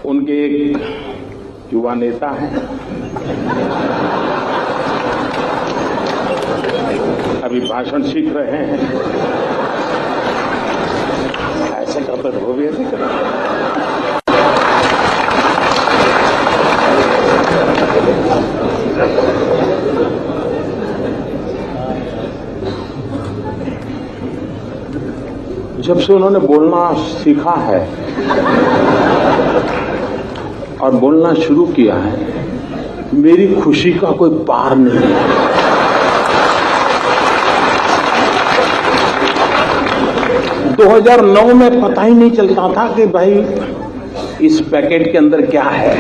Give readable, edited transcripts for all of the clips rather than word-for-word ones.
उनके एक युवा नेता हैं, अभी भाषण सीख रहे हैं। ऐसे करते तो वो भी ऐसे करते। जब से उन्होंने बोलना सीखा है और बोलना शुरू किया है, मेरी खुशी का कोई पार नहीं है। दो 2009 में पता ही नहीं चलता था कि भाई इस पैकेट के अंदर क्या है,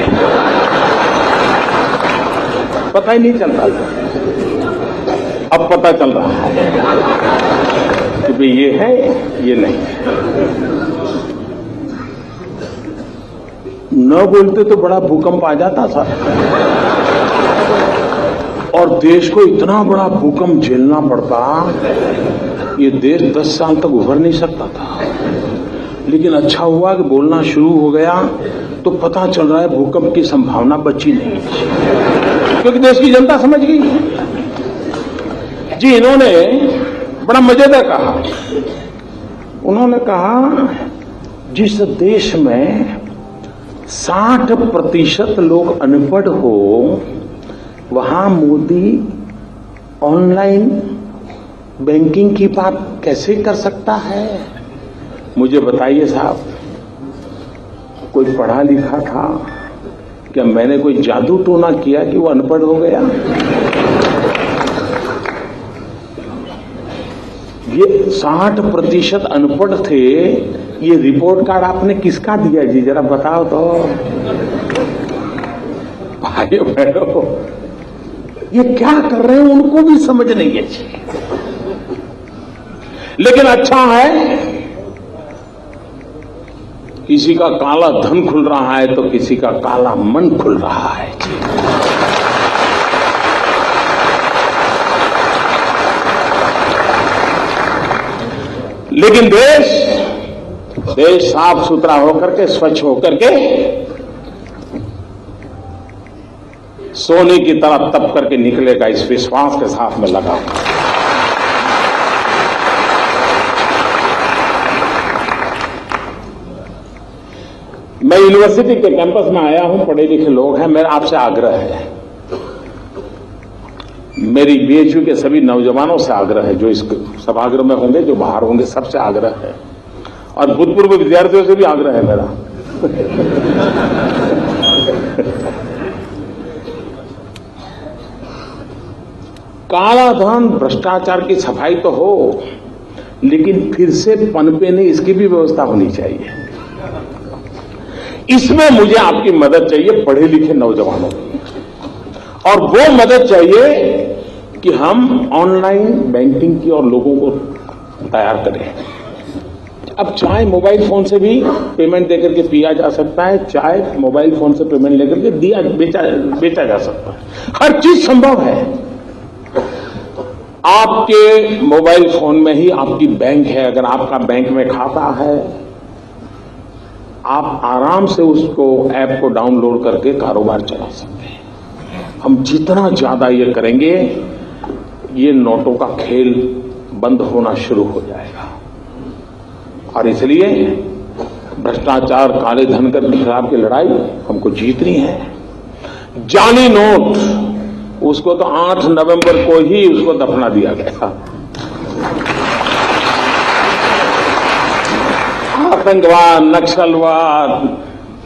पता ही नहीं चलता था। अब पता चल रहा है कि भाई ये है, ये नहीं है। न बोलते तो बड़ा भूकंप आ जाता था और देश को इतना बड़ा भूकंप झेलना पड़ता, ये देश 10 साल तक उभर नहीं सकता था। लेकिन अच्छा हुआ कि बोलना शुरू हो गया तो पता चल रहा है भूकंप की संभावना बची नहीं, क्योंकि देश की जनता समझ गई। जी, इन्होंने बड़ा मजेदार कहा। उन्होंने कहा जिस देश में 60% लोग अनपढ़ हो, वहां मोदी ऑनलाइन बैंकिंग की बात कैसे कर सकता है? मुझे बताइए साहब, कोई पढ़ा लिखा था क्या? मैंने कोई जादू टोना किया कि वो अनपढ़ हो गया? ये 60% अनपढ़ थे। ये रिपोर्ट कार्ड आपने किसका दिया जी, जरा बताओ तो। भाइयों बहनों, ये क्या कर रहे हैं उनको भी समझ नहीं है जी। लेकिन अच्छा है, किसी का काला धन खुल रहा है तो किसी का काला मन खुल रहा है जी। लेकिन देश साफ सुथरा होकर के, स्वच्छ होकर के, सोने की तरह तप करके निकलेगा, इस विश्वास के साथ में लगा। मैं यूनिवर्सिटी के कैंपस में आया हूं, पढ़े लिखे लोग हैं। मेरा आपसे आग्रह है, मेरी बीएचयू के सभी नौजवानों से आग्रह है, जो इस सभागृह में होंगे, जो बाहर होंगे, सबसे आग्रह है, और भूतपूर्व विद्यार्थियों से भी आग्रह है मेरा। काला धन, भ्रष्टाचार की सफाई तो हो, लेकिन फिर से पनपे नहीं, इसकी भी व्यवस्था होनी चाहिए। इसमें मुझे आपकी मदद चाहिए, पढ़े लिखे नौजवानों की, और वो मदद चाहिए कि हम ऑनलाइन बैंकिंग की और लोगों को तैयार करें। अब चाय मोबाइल फोन से भी पेमेंट देकर के पिया जा सकता है, चाय मोबाइल फोन से पेमेंट लेकर के बेचा जा सकता है। हर चीज संभव है। आपके मोबाइल फोन में ही आपकी बैंक है। अगर आपका बैंक में खाता है, आप आराम से उसको ऐप को डाउनलोड करके कारोबार चला सकते हैं। हम जितना ज्यादा ये करेंगे, ये नोटों का खेल बंद होना शुरू हो जाएगा। और इसलिए भ्रष्टाचार, काले धन के खिलाफ की लड़ाई हमको जीतनी है। जाली नोट, उसको तो 8 नवंबर को ही उसको दफना दिया गया। आतंकवाद, नक्सलवाद,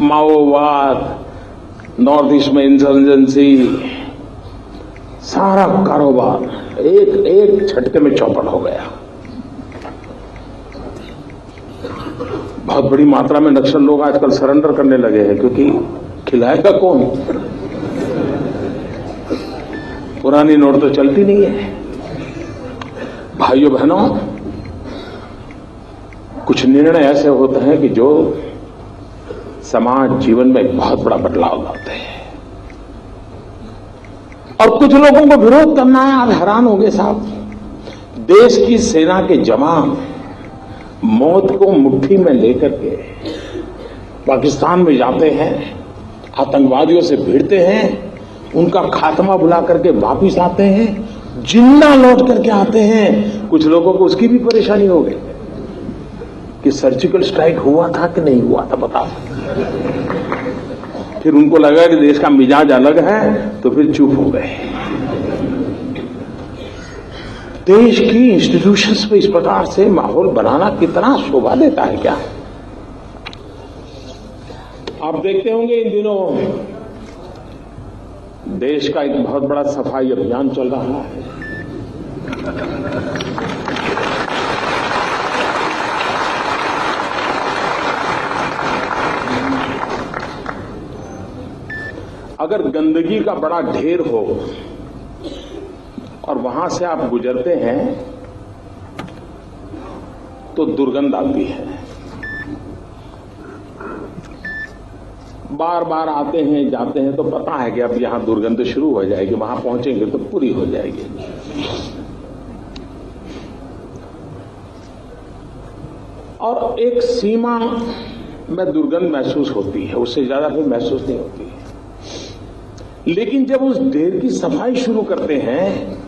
माओवाद, नॉर्थ ईस्ट में इंसर्जेंसी, सारा कारोबार एक झटके में चौपट हो गया। बहुत बड़ी मात्रा में नक्सल लोग आजकल सरेंडर करने लगे हैं, क्योंकि खिलाएगा कौन? पुरानी नोट तो चलती नहीं है। भाइयों बहनों, कुछ निर्णय ऐसे होते हैं कि जो समाज जीवन में एक बहुत बड़ा बदलाव लाते हैं, और कुछ लोगों को विरोध करना है। आप हैरान होंगे साहब, देश की सेना के जवान मौत को मुट्ठी में लेकर के पाकिस्तान में जाते हैं, आतंकवादियों से भिड़ते हैं, उनका खात्मा बुला करके वापिस आते हैं, जिंदा लौट करके आते हैं। कुछ लोगों को उसकी भी परेशानी हो गई कि सर्जिकल स्ट्राइक हुआ था कि नहीं हुआ था, बता। फिर उनको लगा कि देश का मिजाज अलग है, तो फिर चुप हो गए। देश की इंस्टीट्यूशंस पे इस प्रकार से माहौल बनाना कितना शोभा देता है क्या? आप देखते होंगे इन दिनों देश का एक बहुत बड़ा सफाई अभियान चल रहा है। अगर गंदगी का बड़ा ढेर हो और वहां से आप गुजरते हैं तो दुर्गंध आती है। बार बार आते हैं जाते हैं तो पता है कि अब यहां दुर्गंध शुरू हो जाएगी, वहां पहुंचेंगे तो पूरी हो जाएगी। और एक सीमा में दुर्गंध महसूस होती है, उससे ज्यादा फिर महसूस नहीं होती है। लेकिन जब उस ढेर की सफाई शुरू करते हैं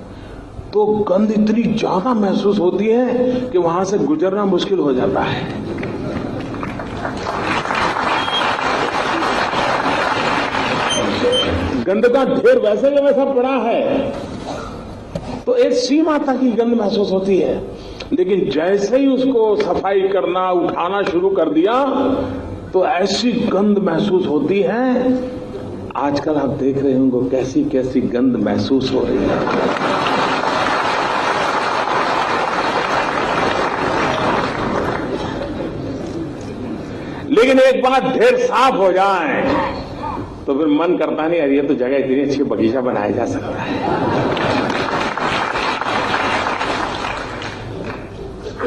तो गंध इतनी ज्यादा महसूस होती है कि वहां से गुजरना मुश्किल हो जाता है। गंद का ढेर वैसे का वैसा पड़ा है तो एक सीमा तक ही गंध महसूस होती है, लेकिन जैसे ही उसको सफाई करना उठाना शुरू कर दिया तो ऐसी गंध महसूस होती है। आजकल आप देख रहे होंगे कैसी कैसी गंध महसूस हो रही है। लेकिन एक बार ढेर साफ हो जाए तो फिर मन करता नहीं, यार ये तो जगह इतनी अच्छी बगीचा बनाया जा सकता है।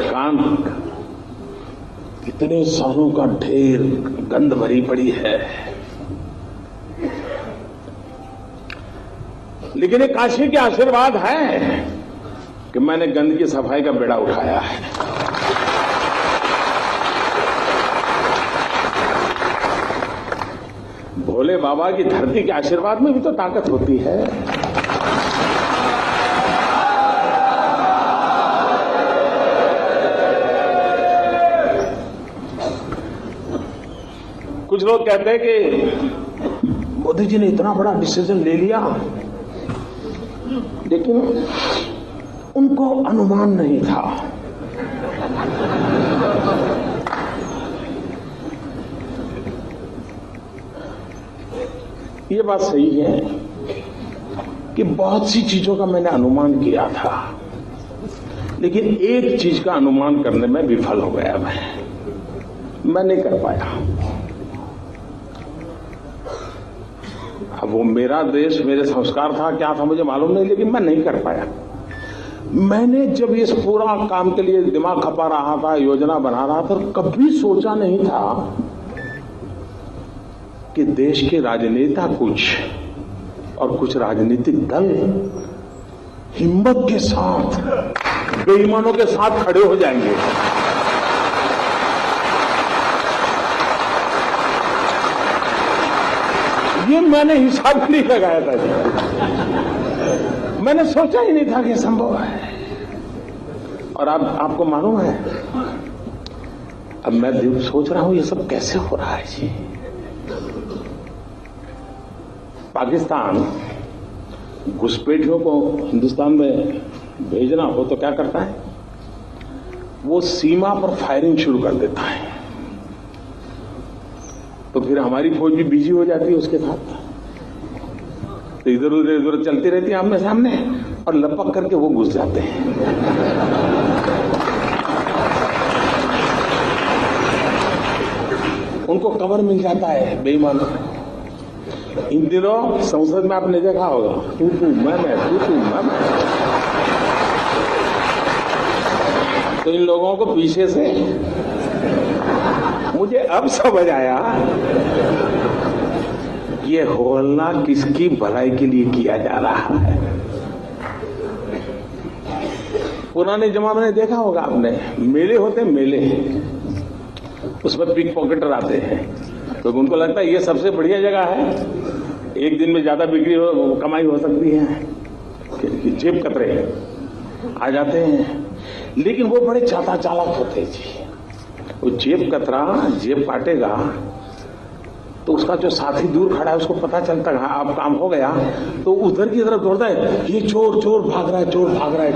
कान इतने सालों का ढेर गंध भरी पड़ी है, लेकिन ये काशी के आशीर्वाद है कि मैंने गंद की सफाई का बेड़ा उठाया है। भोले बाबा की धरती के आशीर्वाद में भी तो ताकत होती है। कुछ लोग कहते हैं कि मोदी जी ने इतना बड़ा डिसीजन ले लिया, लेकिन उनको अनुमान नहीं था। ये बात सही है कि बहुत सी चीजों का मैंने अनुमान किया था, लेकिन एक चीज का अनुमान करने में विफल हो गया। मैं नहीं कर पाया। अब वो मेरा देश, मेरे संस्कार था क्या था मुझे मालूम नहीं, लेकिन मैं नहीं कर पाया। मैंने जब इस पूरा काम के लिए दिमाग खपा रहा था, योजना बना रहा था, कभी सोचा नहीं था कि देश के राजनेता कुछ और कुछ राजनीतिक दल हिम्मत के साथ बेईमानों के साथ खड़े हो जाएंगे। ये मैंने हिसाब नहीं लगाया था जी। मैंने सोचा ही नहीं था कि संभव है। और आपको मालूम है, अब मैं सोच रहा हूं ये सब कैसे हो रहा है जी। पाकिस्तान घुसपैठियों को हिंदुस्तान में भेजना हो तो क्या करता है, वो सीमा पर फायरिंग शुरू कर देता है, तो फिर हमारी फौज भी बिजी हो जाती है उसके साथ, तो इधर उधर चलती रहती है आमने सामने, और लपक करके वो घुस जाते हैं। उनको कवर मिल जाता है बेईमानों। इन दिनों संसद में आपने देखा होगा, तू मैं, तो इन लोगों को पीछे से, मुझे अब समझ आया ये होलना किसकी भलाई के लिए किया जा रहा है। पुराने जमाने में देखा होगा आपने, मेले होते मेले, उसमें पिक पॉकेटर आते हैं, क्योंकि उनको लगता है ये सबसे बढ़िया जगह है, एक दिन में ज्यादा कमाई हो सकती है। जेब कतरे आ जाते हैं, लेकिन वो बड़े चालाक होते हैं जी। वो जेब कतरा जेब काटेगा तो उसका जो साथी दूर खड़ा है उसको पता चलता है हाँ अब काम हो गया, तो उधर की तरफ दौड़ता है, ये चोर भाग रहा है, चोर भाग रहा है,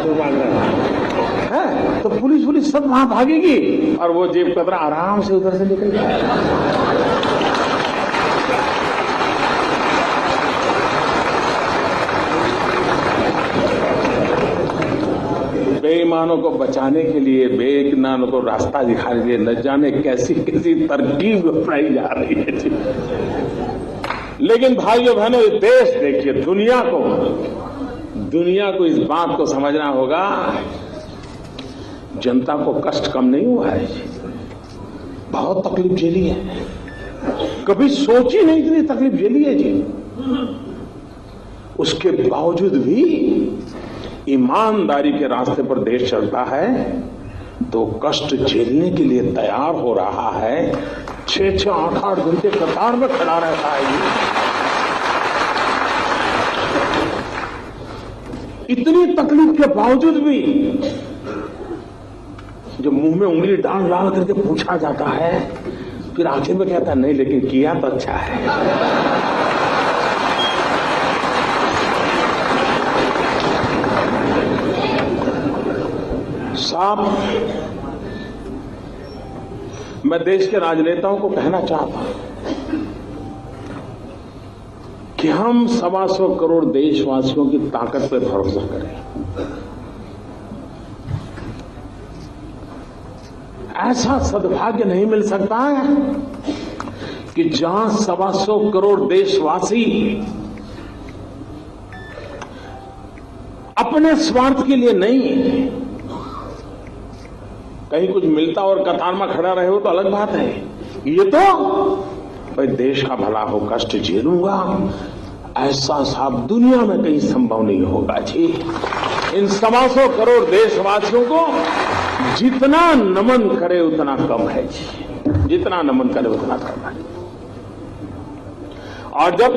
तो पुलिस सब वहां भागेगी और वो जेब कतरा आराम से उधर से निकल जाएगा। बेईमानों को बचाने के लिए, बेईमानों को रास्ता दिखाने के लिए न जाने कैसी तरकीब अपनाई जा रही है। लेकिन भाइयों बहनों, देश देखिए, दुनिया को इस बात को समझना होगा, जनता को कष्ट कम नहीं हुआ है, बहुत तकलीफ झेली है, कभी सोची नहीं इतनी तकलीफ झेली है जी। उसके बावजूद भी ईमानदारी के रास्ते पर देश चलता है तो कष्ट झेलने के लिए तैयार हो रहा है। 6-6, 8-8 घंटे कतार में खड़ा रहता है। इतनी तकलीफ के बावजूद भी जब मुंह में उंगली डाल करके पूछा जाता है, फिर आखिर में कहता है नहीं लेकिन किया तो अच्छा है। साहब, मैं देश के राजनेताओं को कहना चाहता हूं कि हम 125 करोड़ देशवासियों की ताकत पर भरोसा करें। ऐसा सद्भाग्य नहीं मिल सकता है कि जहां 125 करोड़ देशवासी अपने स्वार्थ के लिए नहीं, कहीं कुछ मिलता और कतार में खड़ा रहे हो तो अलग बात है, ये तो भाई देश का भला हो, कष्ट झेलूंगा, ऐसा साहब दुनिया में कहीं संभव नहीं होगा जी। इन 125 करोड़ देशवासियों को जितना नमन करे उतना कम है जी, जितना नमन करे उतना कम है। और जब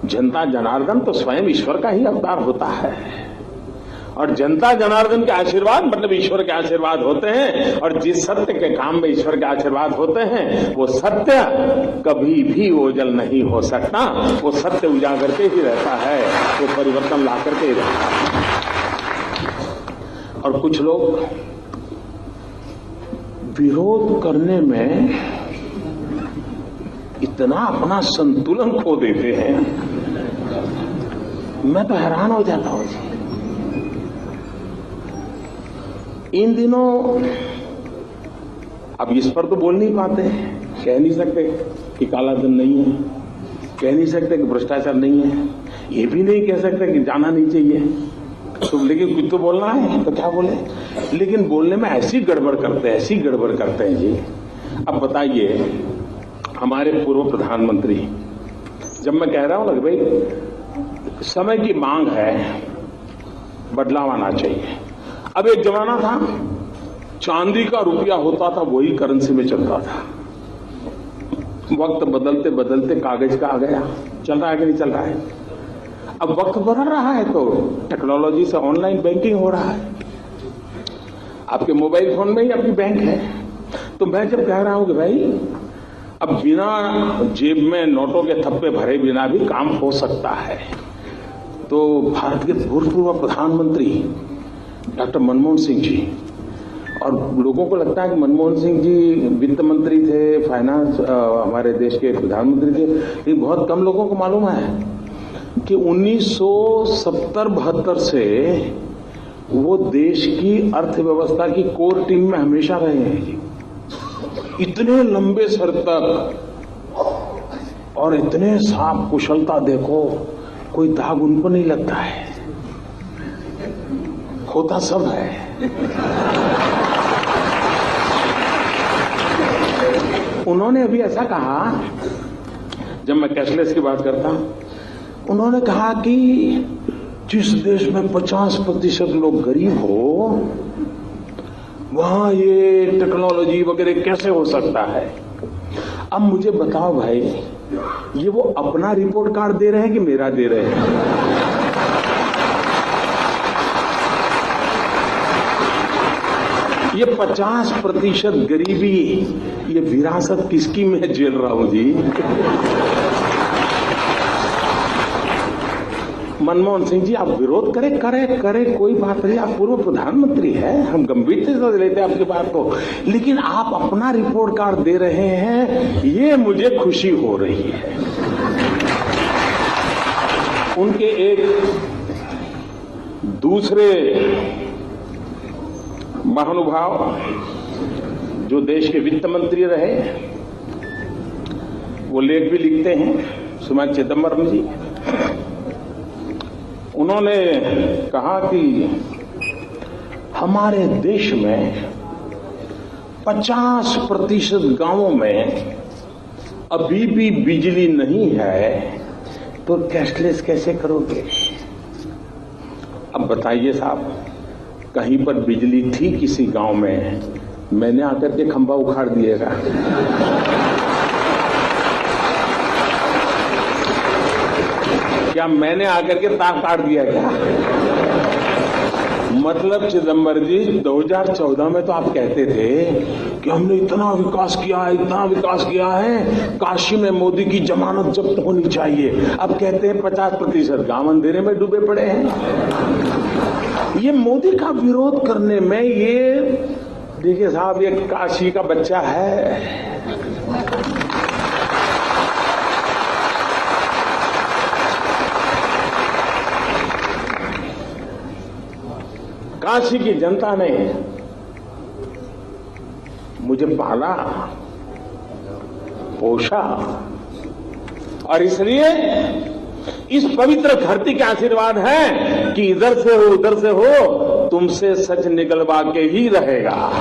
जनता जनार्दन तो स्वयं ईश्वर का ही अवतार होता है, और जनता जनार्दन के आशीर्वाद मतलब ईश्वर के आशीर्वाद होते हैं, और जिस सत्य के काम में ईश्वर के आशीर्वाद होते हैं वो सत्य कभी भी ओझल नहीं हो सकता, वो सत्य उजागर के ही रहता है, वो परिवर्तन ला करके ही रहता है। और कुछ लोग विरोध करने में इतना अपना संतुलन खो देते हैं, मैं तो हैरान हो जाता हूं। इन दिनों अब इस पर तो बोल नहीं पाते, कह नहीं सकते कि काला धन नहीं है, कह नहीं सकते कि भ्रष्टाचार नहीं है, ये भी नहीं कह सकते कि जाना नहीं चाहिए, तो लेकिन कुछ तो बोलना है तो क्या बोले। लेकिन बोलने में ऐसी गड़बड़ करते हैं जी। अब बताइए, हमारे पूर्व प्रधानमंत्री, जब मैं कह रहा हूं ना भाई समय की मांग है, बदलाव आना चाहिए। अब एक जमाना था चांदी का रुपया होता था, वही करेंसी में चलता था। वक्त बदलते बदलते कागज का आ गया, चल रहा है कि नहीं चल रहा है। अब वक्त बदल रहा है तो टेक्नोलॉजी से ऑनलाइन बैंकिंग हो रहा है, आपके मोबाइल फोन में ही आपकी बैंक है। तो मैं जब कह रहा हूं कि भाई अब बिना जेब में नोटों के थप्पे भरे बिना भी काम हो सकता है, तो भारत के भूतपूर्व प्रधानमंत्री डॉक्टर मनमोहन सिंह जी, और लोगों को लगता है कि मनमोहन सिंह जी वित्त मंत्री थे, फाइनेंस हमारे देश के प्रधानमंत्री थे, लेकिन बहुत कम लोगों को मालूम है कि 1970-72 से वो देश की अर्थव्यवस्था की कोर टीम में हमेशा रहे हैं। इतने लंबे सर तक और इतने साफ कुशलता, देखो कोई दाग उन पर नहीं लगता है, होता सब है। उन्होंने अभी ऐसा कहा, जब मैं कैशलेस की बात करता हूं, उन्होंने कहा कि जिस देश में 50% लोग गरीब हो वहां ये टेक्नोलॉजी वगैरह कैसे हो सकता है। अब मुझे बताओ भाई, ये वो अपना रिपोर्ट कार्ड दे रहे हैं कि मेरा दे रहे हैं? ये 50% गरीबी, ये विरासत किसकी मैं झेल रहा हूं जी? मनमोहन सिंह जी, आप विरोध करें कोई बात नहीं, आप पूर्व प्रधानमंत्री हैं, हम गंभीरता से लेते हैं आपकी बात को, लेकिन आप अपना रिपोर्ट कार्ड दे रहे हैं, ये मुझे खुशी हो रही है। उनके एक दूसरे महानुभाव जो देश के वित्त मंत्री रहे, वो लेख भी लिखते हैं, सुमन चिदम्बरम जी। उन्होंने कहा कि हमारे देश में 50% गांवों में अभी भी बिजली नहीं है, तो कैशलेस कैसे करोगे? अब बताइए साहब, कहीं पर बिजली थी किसी गांव में, मैंने आकर के खंभा उखाड़ दिएगा। क्या मैंने आकर के तार काट दिया क्या? मतलब चिदम्बर जी, 2014 में तो आप कहते थे कि हमने इतना विकास किया है, काशी में मोदी की जमानत जब्त होनी चाहिए। अब कहते हैं 50% गांव अंधेरे में डूबे पड़े हैं। ये मोदी का विरोध करने में, ये देखिए साहब, ये काशी का बच्चा है। काशी की जनता ने मुझे पाला, पोषा, और इसलिए इस पवित्र धरती के आशीर्वाद है कि इधर से हो उधर से हो, तुमसे सच निकलवा के ही रहेगा।